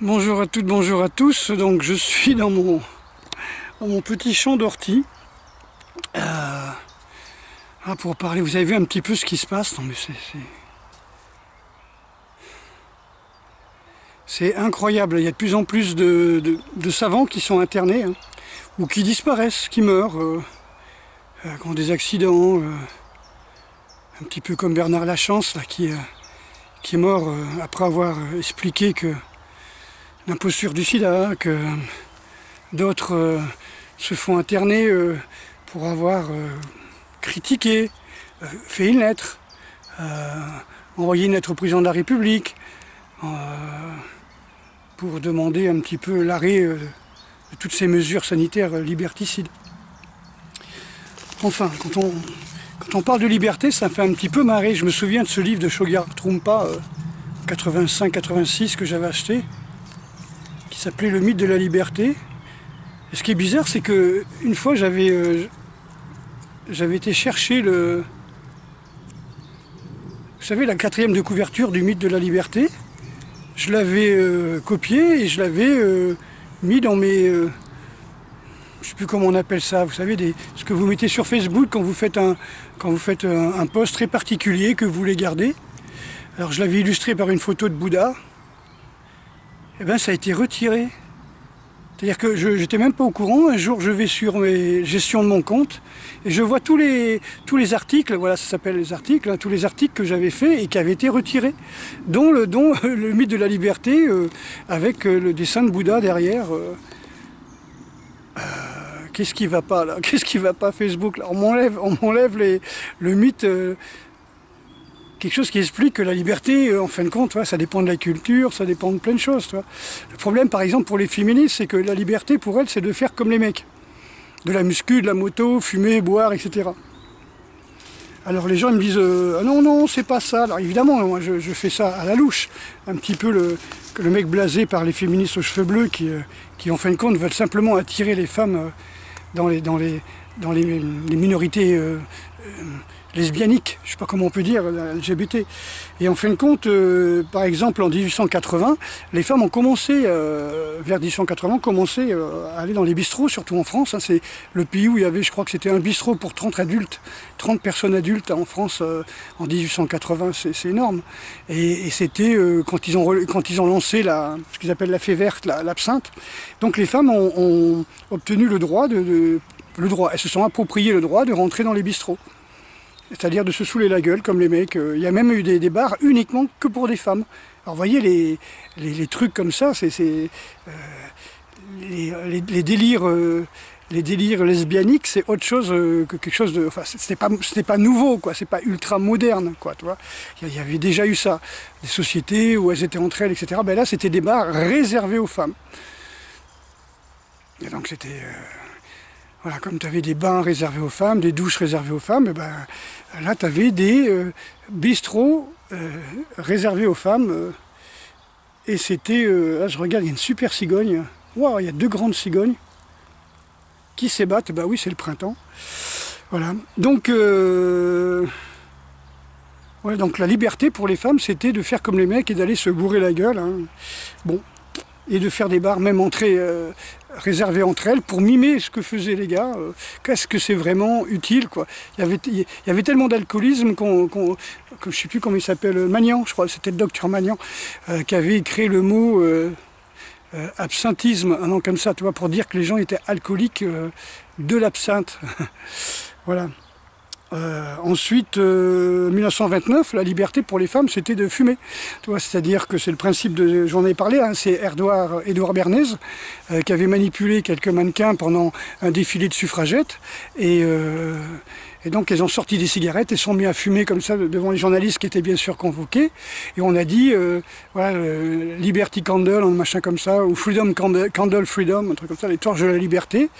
Bonjour à toutes, bonjour à tous. Donc je suis dans mon petit champ d'ortie pour parler. Vous avez vu un petit peu ce qui se passe. Non mais c'est incroyable. Il y a de plus en plus de savants qui sont internés ou qui disparaissent, qui meurent, qui ont des accidents. Un petit peu comme Bernard Lachance là, qui est mort après avoir expliqué que l'imposture du sida, que d'autres se font interner pour avoir critiqué, fait une lettre, envoyé une lettre au président de la République pour demander un petit peu l'arrêt de toutes ces mesures sanitaires liberticides. Enfin, quand on parle de liberté, ça me fait un petit peu marrer. Je me souviens de ce livre de Shogya Trungpa, 85-86, que j'avais acheté, qui s'appelait Le mythe de la liberté. Et ce qui est bizarre, c'est que une fois j'avais été chercher vous savez, la 4e de couverture du mythe de la liberté. Je l'avais copié et je l'avais mis dans mes... je ne sais plus comment on appelle ça, vous savez, ce que vous mettez sur Facebook quand vous faites un post très particulier que vous voulez garder. Alors je l'avais illustré par une photo de Bouddha. Et bien ça a été retiré. C'est-à-dire que je n'étais même pas au courant. Un jour, je vais sur mes gestions de mon compte et je vois tous les articles, voilà, ça s'appelle les articles, tous les articles que j'avais faits et qui avaient été retirés, dont le mythe de la liberté avec le dessin de Bouddha derrière. Qu'est-ce qui va pas là? Qu'est-ce qui va pas Facebook là? On m'enlève le mythe. Quelque chose qui explique que la liberté, en fin de compte, ça dépend de la culture, ça dépend de plein de choses. Le problème, par exemple, pour les féministes, c'est que la liberté, pour elles, c'est de faire comme les mecs. De la muscu, de la moto, fumer, boire, etc. Alors les gens me disent ah non, non, c'est pas ça. Alors évidemment, moi, je fais ça à la louche. Un petit peu le mec blasé par les féministes aux cheveux bleus qui, en fin de compte, veulent simplement attirer les femmes dans les minorités lesbianiques, je ne sais pas comment on peut dire, LGBT. Et en fin de compte, par exemple, en 1880, les femmes ont commencé, vers 1880, à aller dans les bistrots, surtout en France. C'est le pays où il y avait, je crois que c'était un bistrot pour 30 adultes, 30 personnes adultes en France en 1880, c'est énorme. Et c'était quand ils ont lancé ce qu'ils appellent la fée verte, l'absinthe. Donc les femmes ont obtenu le droit elles se sont appropriées le droit de rentrer dans les bistrots. C'est-à-dire de se saouler la gueule comme les mecs. Il y a même eu des bars uniquement que pour des femmes. Alors vous voyez, les trucs comme ça, les délires lesbianiques, c'est autre chose que quelque chose de... Enfin, c'était pas nouveau, quoi. C'est pas ultra moderne, quoi. Tu vois. Il y avait déjà eu ça. Des sociétés où elles étaient entre elles, etc. Ben là, c'était des bars réservés aux femmes. Et donc c'était... Voilà, comme tu avais des bains réservés aux femmes, des douches réservées aux femmes, et ben, là tu avais des bistrots réservés aux femmes. Et c'était, là je regarde, il y a une super cigogne. Waouh, il y a 2 grandes cigognes qui s'ébattent. Bah oui, c'est le printemps. Voilà. Donc, donc la liberté pour les femmes, c'était de faire comme les mecs et d'aller se bourrer la gueule. Bon. Et de faire des bars, même entrées réservées entre elles, pour mimer ce que faisaient les gars. Qu'est-ce que c'est vraiment utile, quoi. Il y avait tellement d'alcoolisme que je ne sais plus comment il s'appelle, Magnan, je crois, c'était le docteur Magnan, qui avait créé le mot absinthisme, un nom comme ça, tu vois, pour dire que les gens étaient alcooliques de l'absinthe. Voilà. Ensuite, 1929, la liberté pour les femmes, c'était de fumer. C'est-à-dire que c'est le principe de... J'en ai parlé, c'est Édouard Bernays qui avait manipulé quelques mannequins pendant un défilé de suffragettes. Et donc, elles ont sorti des cigarettes et sont mis à fumer comme ça devant les journalistes qui étaient bien sûr convoqués. Et on a dit, voilà, Liberty Candle, un machin comme ça, ou Freedom Candle Freedom, un truc comme ça, les torches de la liberté.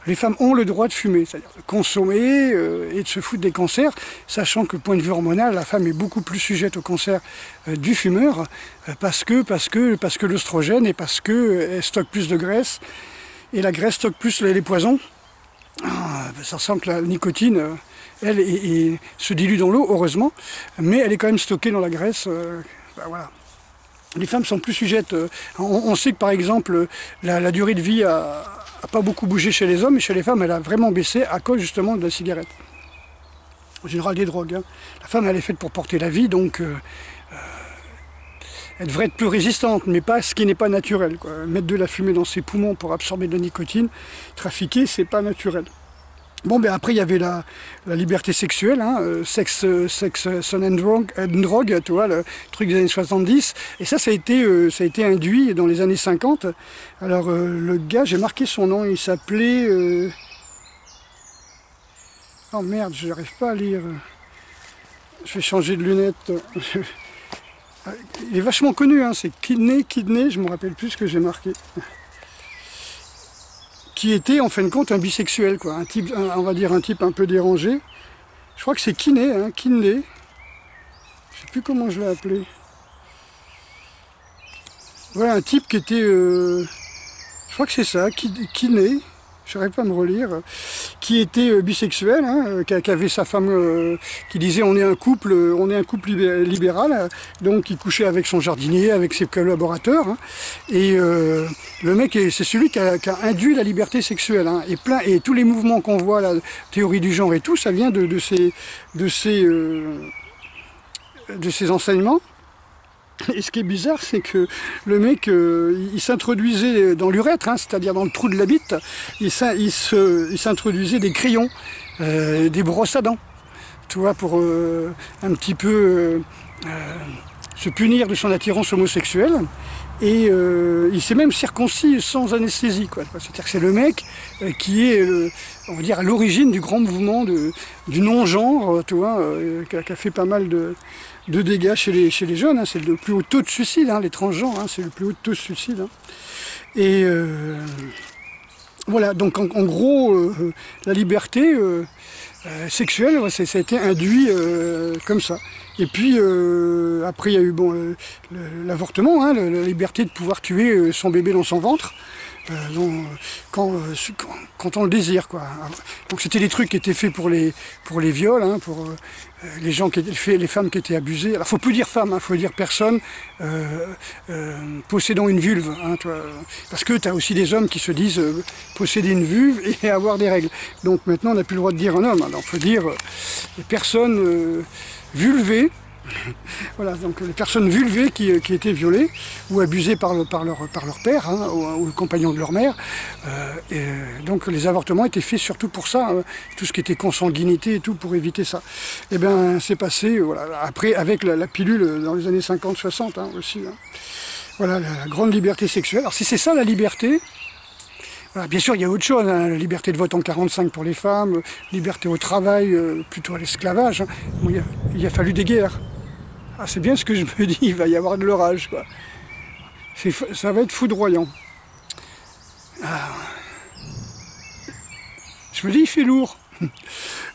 Les femmes ont le droit de fumer, c'est-à-dire de consommer et de se foutre des cancers, sachant que, point de vue hormonal, la femme est beaucoup plus sujette au cancer du fumeur, parce que l'œstrogène et parce qu'elle stocke plus de graisse, et la graisse stocke plus les poisons. Ça sent que la nicotine, elle se dilue dans l'eau, heureusement, mais elle est quand même stockée dans la graisse. Ben voilà. les femmes sont plus sujettes. On sait que par exemple, la durée de vie a pas beaucoup bougé chez les hommes, et chez les femmes, elle a vraiment baissé à cause justement de la cigarette. En général des drogues. Hein. La femme, elle est faite pour porter la vie, donc elle devrait être plus résistante, mais pas ce qui n'est pas naturel, quoi. Mettre de la fumée dans ses poumons pour absorber de la nicotine, trafiquer, c'est pas naturel. Bon, ben après, il y avait la liberté sexuelle, hein, sex, son and drug, tu vois, le truc des années 70. Et ça a été induit dans les années 50. Alors, le gars, j'ai marqué son nom, il s'appelait... Oh merde, je n'arrive pas à lire. Je vais changer de lunettes. Il est vachement connu, hein, c'est Kidney, je me rappelle plus ce que j'ai marqué. Qui était en fin de compte un bisexuel, quoi, un type, on va dire un type un peu dérangé. Je crois que c'est Kidney, hein, Kidney. Je sais plus comment je l'ai appelé. Voilà, un type qui était, je crois que c'est ça, Kidney. Je n'arrive pas à me relire, qui était bisexuel, hein, qui avait sa femme qui disait on est un couple libéral, donc il couchait avec son jardinier, avec ses collaborateurs, hein, et le mec c'est celui qui a induit la liberté sexuelle, hein, et tous les mouvements qu'on voit, la théorie du genre et tout, ça vient de ces enseignements. Et ce qui est bizarre, c'est que le mec, il s'introduisait dans l'urètre, hein, c'est-à-dire dans le trou de la bite, il s'introduisait des crayons, des brosses à dents, tu vois, pour un petit peu se punir de son attirance homosexuelle. Et il s'est même circoncis sans anesthésie, quoi. C'est-à-dire que c'est le mec qui est, on va dire, à l'origine du grand mouvement du non-genre, tu vois, qui a fait pas mal de dégâts chez les jeunes, hein. C'est le plus haut taux de suicide, hein, les transgenres, hein, c'est le plus haut taux de suicide. Hein. Et voilà, donc en gros, la liberté sexuelle, ouais, ça a été induit comme ça. Et puis après il y a eu bon, l'avortement, hein, la liberté de pouvoir tuer son bébé dans son ventre. Quand on le désire, quoi. Donc c'était des trucs qui étaient faits pour les viols, hein, pour les gens les femmes qui étaient abusées. Alors faut plus dire femme, hein, faut dire personne possédant une vulve, hein, parce que tu as aussi des hommes qui se disent posséder une vulve et avoir des règles. Donc maintenant on n'a plus le droit de dire un homme, hein, donc faut dire les personnes vulvées. Voilà, donc les personnes vulvées qui étaient violées ou abusées par leur père, hein, ou le compagnon de leur mère. Donc les avortements étaient faits surtout pour ça, hein, tout ce qui était consanguinité et tout pour éviter ça. Et bien c'est passé, voilà, après avec la pilule dans les années 50-60 hein, aussi. Hein. Voilà, la grande liberté sexuelle. Alors si c'est ça la liberté, voilà, bien sûr, il y a autre chose, hein, la liberté de vote en 45 pour les femmes, liberté au travail, plutôt à l'esclavage. Hein. Bon, il a fallu des guerres. Ah, c'est bien ce que je me dis, il va y avoir de l'orage, quoi. Ça va être foudroyant. Ah. Je me dis, il fait lourd.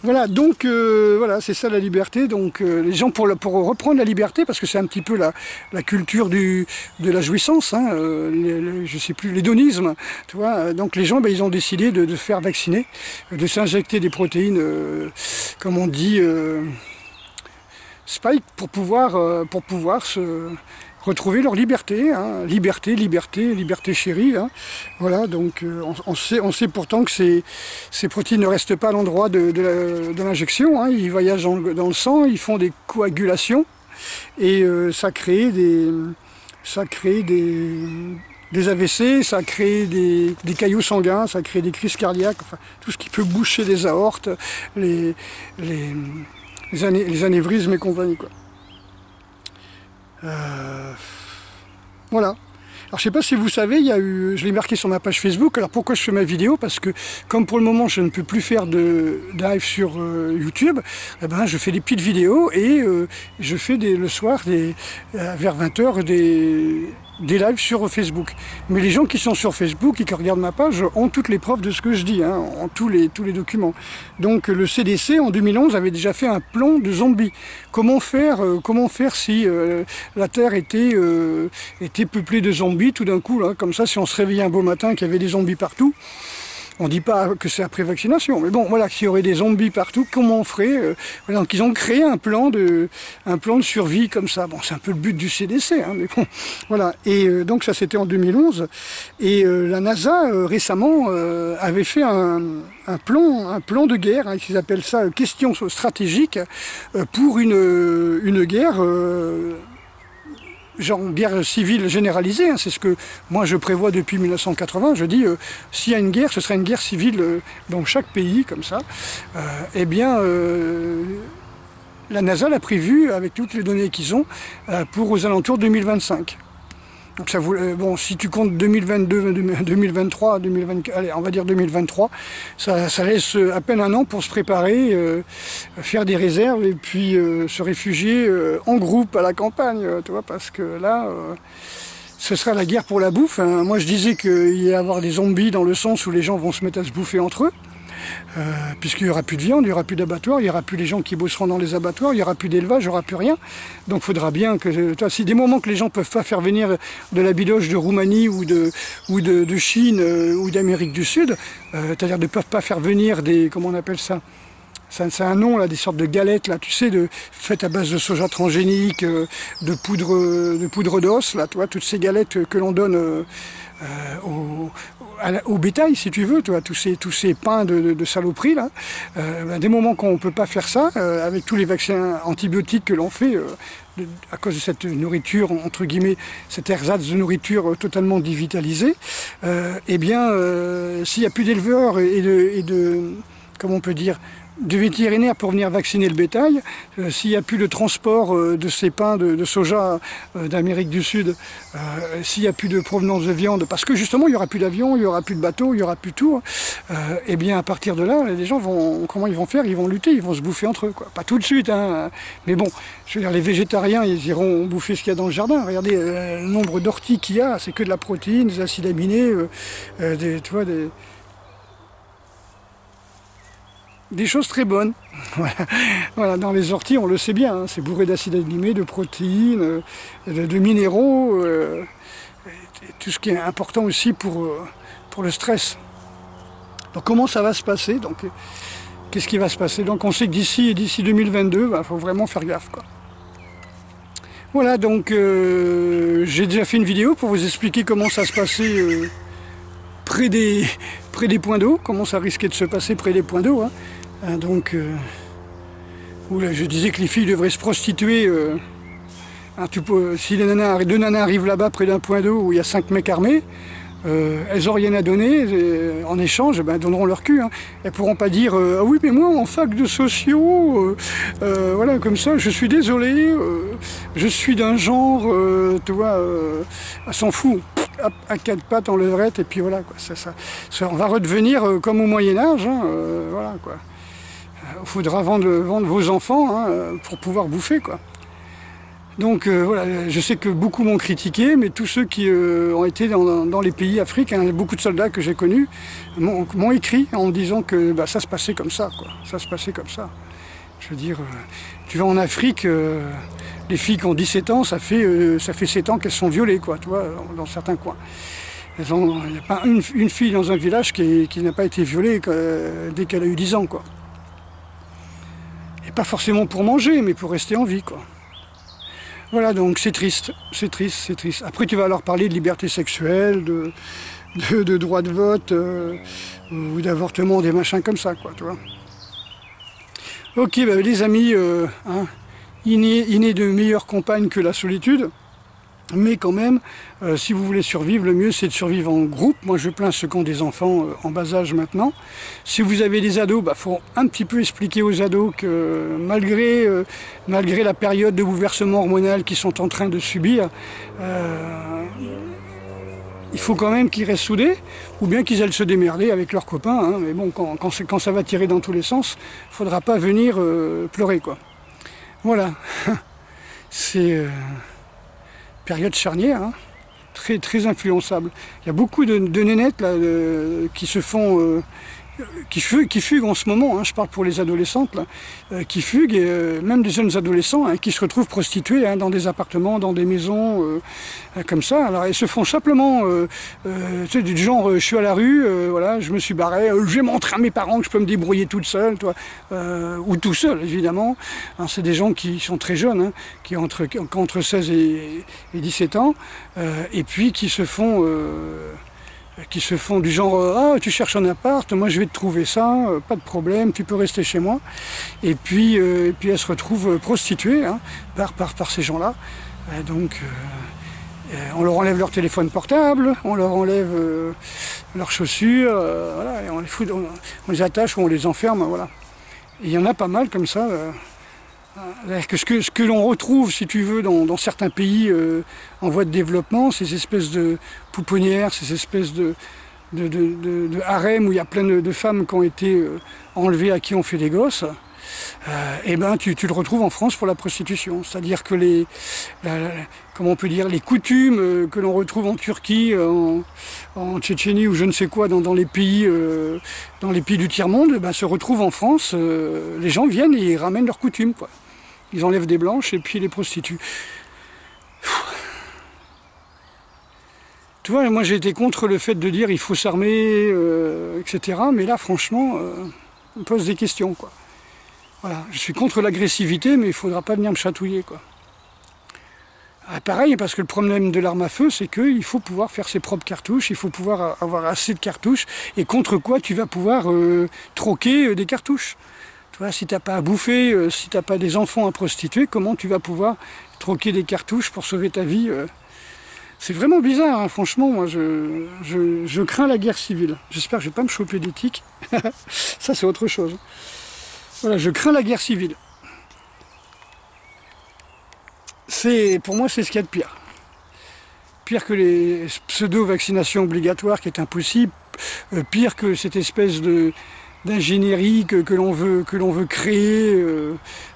Voilà, donc voilà, c'est ça la liberté. Donc les gens pour reprendre la liberté, parce que c'est un petit peu la culture de la jouissance, hein, je sais plus, l'hédonisme, tu vois. Donc les gens, ben, ils ont décidé de se faire vacciner, de s'injecter des protéines, comme on dit, spike, pour pouvoir se retrouver leur liberté, hein. Liberté chérie, hein. Voilà, donc on sait pourtant que ces protéines ne restent pas à l'endroit de l'injection, hein. Ils voyagent dans le sang, ils font des coagulations et ça crée des AVC, ça crée des caillots sanguins, ça crée des crises cardiaques, enfin tout ce qui peut boucher les aortes, les anévrismes et compagnie, quoi. Voilà. Alors je sais pas si vous savez, je l'ai marqué sur ma page Facebook. Alors pourquoi je fais ma vidéo? Parce que comme pour le moment je ne peux plus faire de live sur YouTube, eh ben, je fais des petites vidéos et je fais le soir vers 20h des lives sur Facebook. Mais les gens qui sont sur Facebook et qui regardent ma page ont toutes les preuves de ce que je dis, hein, ont tous les documents. Donc le CDC en 2011 avait déjà fait un plan de zombies. Comment faire si la Terre était peuplée de zombies tout d'un coup, là, comme ça, si on se réveillait un beau matin qu'il y avait des zombies partout. On ne dit pas que c'est après vaccination, mais bon, voilà, s'il y aurait des zombies partout, comment on ferait voilà, donc ils ont créé un plan de survie comme ça. Bon, c'est un peu le but du CDC, hein, mais bon, voilà. Et donc ça, c'était en 2011. Et la NASA, récemment, avait fait un plan de guerre, hein, ils appellent ça question stratégique, pour une guerre... genre guerre civile généralisée, hein, c'est ce que moi je prévois depuis 1980, je dis s'il y a une guerre, ce sera une guerre civile dans chaque pays, comme ça, eh bien la NASA l'a prévu avec toutes les données qu'ils ont pour aux alentours 2025. Donc ça bon, si tu comptes 2022, 2023, 2024, allez, on va dire 2023, ça laisse à peine un an pour se préparer, faire des réserves et puis se réfugier en groupe à la campagne, tu vois, parce que là, ce sera la guerre pour la bouffe, hein. Moi je disais qu'il y allait y avoir des zombies dans le sens où les gens vont se mettre à se bouffer entre eux. Puisqu'il n'y aura plus de viande, il n'y aura plus d'abattoirs, il n'y aura plus les gens qui bosseront dans les abattoirs, il n'y aura plus d'élevage, il n'y aura plus rien. Donc il faudra bien que... Si des moments que les gens ne peuvent pas faire venir de la biloche de Roumanie ou de Chine ou d'Amérique du Sud, c'est-à-dire ne peuvent pas faire venir des... Comment on appelle ça ? C'est un nom, là, des sortes de galettes, là, tu sais, faites à base de soja transgénique, de poudre d'os, là, tu vois, toutes ces galettes que l'on donne au bétail, si tu veux, tu vois, tous ces pains de saloperie, là. Des moments qu'on ne peut pas faire ça, avec tous les vaccins antibiotiques que l'on fait, à cause de cette nourriture, entre guillemets, cette ersatz de nourriture totalement dévitalisée, eh bien, s'il n'y a plus d'éleveurs et de... Comment on peut dire, de vétérinaires pour venir vacciner le bétail, s'il n'y a plus de transport de ces pains de soja d'Amérique du Sud, s'il n'y a plus de provenance de viande, parce que justement il n'y aura plus d'avion, il n'y aura plus de bateaux, il n'y aura plus de tout, et bien à partir de là, les gens vont, comment ils vont faire? Ils vont lutter, ils vont se bouffer entre eux, quoi. Pas tout de suite, hein, mais bon, je veux dire, les végétariens, ils iront bouffer ce qu'il y a dans le jardin. Regardez le nombre d'orties qu'il y a, c'est que de la protéine, des acides aminés, tu vois, des choses très bonnes. Voilà, dans les orties, on le sait bien, hein, c'est bourré d'acides aminés, de protéines, de minéraux, et tout ce qui est important aussi pour le stress. Donc comment ça va se passer? Donc qu'est-ce qui va se passer? Donc on sait que d'ici 2022, il faut vraiment faire gaffe, quoi. Voilà, donc j'ai déjà fait une vidéo pour vous expliquer comment ça se passait près des points d'eau, comment ça risquait de se passer près des points d'eau, hein. Donc, là, je disais que les filles devraient se prostituer. Hein, si deux nanas arrivent là-bas près d'un point d'eau où il y a 5 mecs armés, elles n'ont rien à donner, en échange, elles donneront leur cul. Hein. Elles ne pourront pas dire ah oui, mais moi en fac de sociaux, voilà, comme ça, je suis désolé, je suis d'un genre, tu vois, elle s'en fout. À 4 pattes en levrette, et puis voilà, quoi. On va redevenir comme au Moyen-Âge, hein, voilà, quoi. Il faudra vendre vos enfants, hein, pour pouvoir bouffer, quoi. Donc voilà, je sais que beaucoup m'ont critiqué, mais tous ceux qui ont été dans les pays africains, hein, beaucoup de soldats que j'ai connus, m'ont écrit en me disant que ça se passait comme ça, quoi. Ça se passait comme ça. Je veux dire, tu vas en Afrique, les filles qui ont 17 ans, ça fait 7 ans qu'elles sont violées, quoi, tu vois, dans certains coins. Il n'y a pas une fille dans un village qui n'a pas été violée dès qu'elle a eu 10 ans, quoi. Et pas forcément pour manger, mais pour rester en vie, quoi. Voilà, donc c'est triste, c'est triste, c'est triste. Après, tu vas leur parler de liberté sexuelle, de droit de vote, ou d'avortement, des machins comme ça, quoi, tu vois. Ok, les amis, hein, il n'est de meilleure compagne que la solitude, mais quand même, si vous voulez survivre, le mieux c'est de survivre en groupe. Moi je plains ceux qui ont des enfants en bas âge maintenant. Si vous avez des ados, faut un petit peu expliquer aux ados que malgré la période de bouleversement hormonal qu'ils sont en train de subir, il faut quand même qu'ils restent soudés, ou bien qu'ils aillent se démerder avec leurs copains, hein. Mais bon, quand ça va tirer dans tous les sens, il ne faudra pas venir pleurer, quoi. Voilà, c'est période charnière, hein. Très, très influençable. Il y a beaucoup de nénettes là, qui se font qui fuguent en ce moment, hein, je parle pour les adolescentes, là, qui fuguent, et même des jeunes adolescents hein, qui se retrouvent prostitués hein, dans des appartements, dans des maisons, comme ça. Alors elles se font simplement, tu sais, du genre, je suis à la rue, voilà, je me suis barré, je vais montrer à mes parents que je peux me débrouiller toute seule, toi, ou tout seul, évidemment. Hein, c'est des gens qui sont très jeunes, hein, qui ont entre 16 et 17 ans, et puis qui se font du genre ah tu cherches un appart, moi je vais te trouver ça, pas de problème, tu peux rester chez moi. Et puis elles se retrouvent prostituées hein, par ces gens-là. Donc on leur enlève leur téléphone portable, on leur enlève leurs chaussures, voilà, et on les attache ou on les enferme, voilà. Et il y en a pas mal comme ça. Ce que l'on retrouve, si tu veux, dans certains pays en voie de développement, ces espèces de pouponnières, ces espèces de harems où il y a plein de femmes qui ont été enlevées, à qui on fait des gosses, et ben tu le retrouves en France pour la prostitution. C'est-à-dire que comment on peut dire, les coutumes que l'on retrouve en Turquie, en Tchétchénie ou je ne sais quoi, dans les pays du tiers-monde, ben, se retrouvent en France. Les gens viennent et ils ramènent leurs coutumes, quoi. Ils enlèvent des blanches et puis les prostituent. Tu vois, moi j'ai été contre le fait de dire il faut s'armer, etc. Mais là, franchement, on pose des questions, quoi. Voilà, je suis contre l'agressivité, mais il ne faudra pas venir me chatouiller, quoi. Ah, pareil, parce que le problème de l'arme à feu, c'est qu'il faut pouvoir faire ses propres cartouches, il faut pouvoir avoir assez de cartouches, et contre quoi tu vas pouvoir troquer des cartouches. Tu vois, si tu n'as pas à bouffer, si tu n'as pas des enfants à prostituer, comment tu vas pouvoir troquer des cartouches pour sauver ta vie C'est vraiment bizarre, hein. Franchement, moi je crains la guerre civile. J'espère que je ne vais pas me choper des tics. Ça c'est autre chose. Voilà, je crains la guerre civile. Pour moi, c'est ce qu'il y a de pire. Pire que les pseudo-vaccinations obligatoires qui est impossible, pire que cette espèce d'ingénierie que l'on veut créer,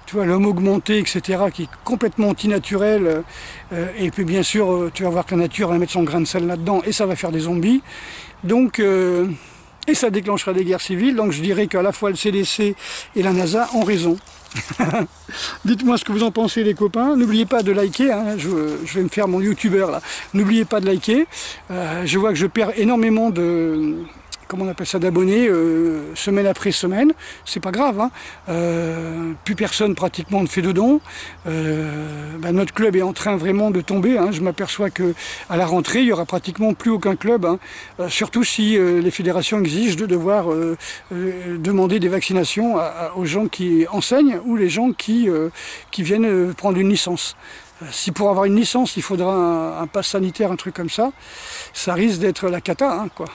tu vois, l'homme augmenté, etc., qui est complètement antinaturel, et puis bien sûr, tu vas voir que la nature va mettre son grain de sel là-dedans, et ça va faire des zombies. Donc, et ça déclenchera des guerres civiles, donc je dirais qu'à la fois le CDC et la NASA ont raison. Dites-moi ce que vous en pensez les copains, n'oubliez pas de liker, hein. Je vais me faire mon youtubeur là, n'oubliez pas de liker, je vois que je perds énormément comment on appelle ça, d'abonnés, semaine après semaine, c'est pas grave, hein. Plus personne pratiquement ne fait de dons, notre club est en train vraiment de tomber, hein. Je m'aperçois que à la rentrée, il y aura pratiquement plus aucun club, hein. Surtout si les fédérations exigent de devoir demander des vaccinations aux gens qui enseignent ou les gens qui viennent prendre une licence. Si pour avoir une licence, il faudra un pass sanitaire, un truc comme ça risque d'être la cata, hein, quoi.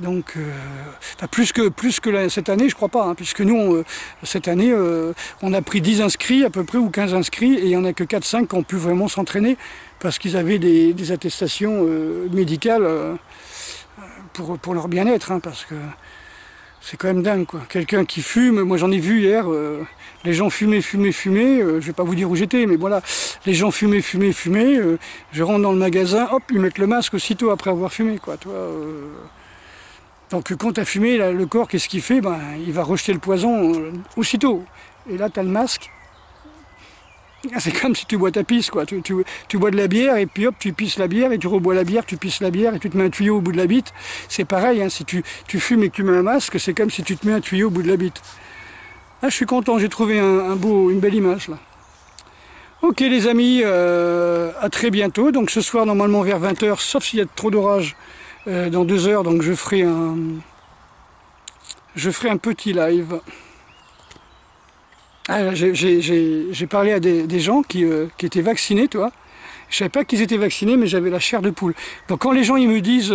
Donc, plus que cette année, je crois pas, hein, puisque nous, cette année, on a pris 10 inscrits à peu près, ou 15 inscrits, et il n'y en a que 4-5 qui ont pu vraiment s'entraîner, parce qu'ils avaient des attestations médicales pour leur bien-être, hein, parce que c'est quand même dingue, quoi. Quelqu'un qui fume, moi j'en ai vu hier, les gens fumaient, je vais pas vous dire où j'étais, mais voilà, les gens fumaient, je rentre dans le magasin, hop, ils mettent le masque aussitôt après avoir fumé, quoi, tu vois. Donc quand tu as fumé, là, le corps, qu'est-ce qu'il fait? Il va rejeter le poison aussitôt. Et là, tu as le masque. C'est comme si tu bois ta pisse, quoi. Tu bois de la bière, et puis hop, tu pisses la bière, et tu rebois la bière, tu pisses la bière, et tu te mets un tuyau au bout de la bite. C'est pareil, hein, si tu fumes et que tu mets un masque, c'est comme si tu te mets un tuyau au bout de la bite. Ah, je suis content, j'ai trouvé une belle image, là. Ok les amis, à très bientôt. Donc ce soir, normalement vers 20 h, sauf s'il y a trop d'orage, dans 2 heures, donc je ferai un petit live. Ah, j'ai parlé à des gens qui étaient vaccinés, tu vois. Je savais pas qu'ils étaient vaccinés, mais j'avais la chair de poule. Donc quand les gens ils me disent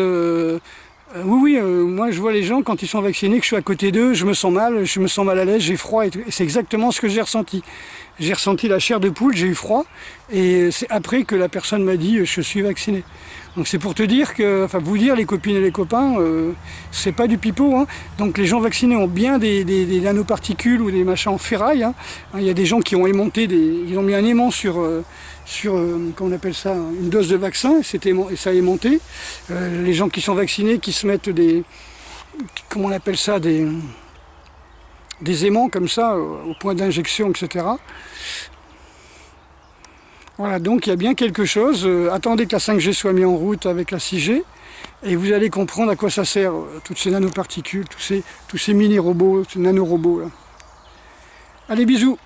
oui, moi je vois les gens quand ils sont vaccinés, que je suis à côté d'eux, je me sens mal à l'aise, j'ai froid, et c'est exactement ce que j'ai ressenti. J'ai ressenti la chair de poule, j'ai eu froid, et c'est après que la personne m'a dit je suis vacciné. Donc c'est pour te dire que, enfin vous dire les copines et les copains, c'est pas du pipeau, hein. Donc les gens vaccinés ont bien des nanoparticules ou des machins en ferraille, hein. Il y a des gens qui ont aimanté, ils ont mis un aimant sur comment on appelle ça, une dose de vaccin, et ça a aimanté. Les gens qui sont vaccinés, qui se mettent comment on appelle ça, des aimants comme ça, au point d'injection, etc. Voilà, donc il y a bien quelque chose. Attendez que la 5G soit mise en route avec la 6G, et vous allez comprendre à quoi ça sert, toutes ces nanoparticules, tous ces mini-robots, ces nanorobots. Là. Allez, bisous!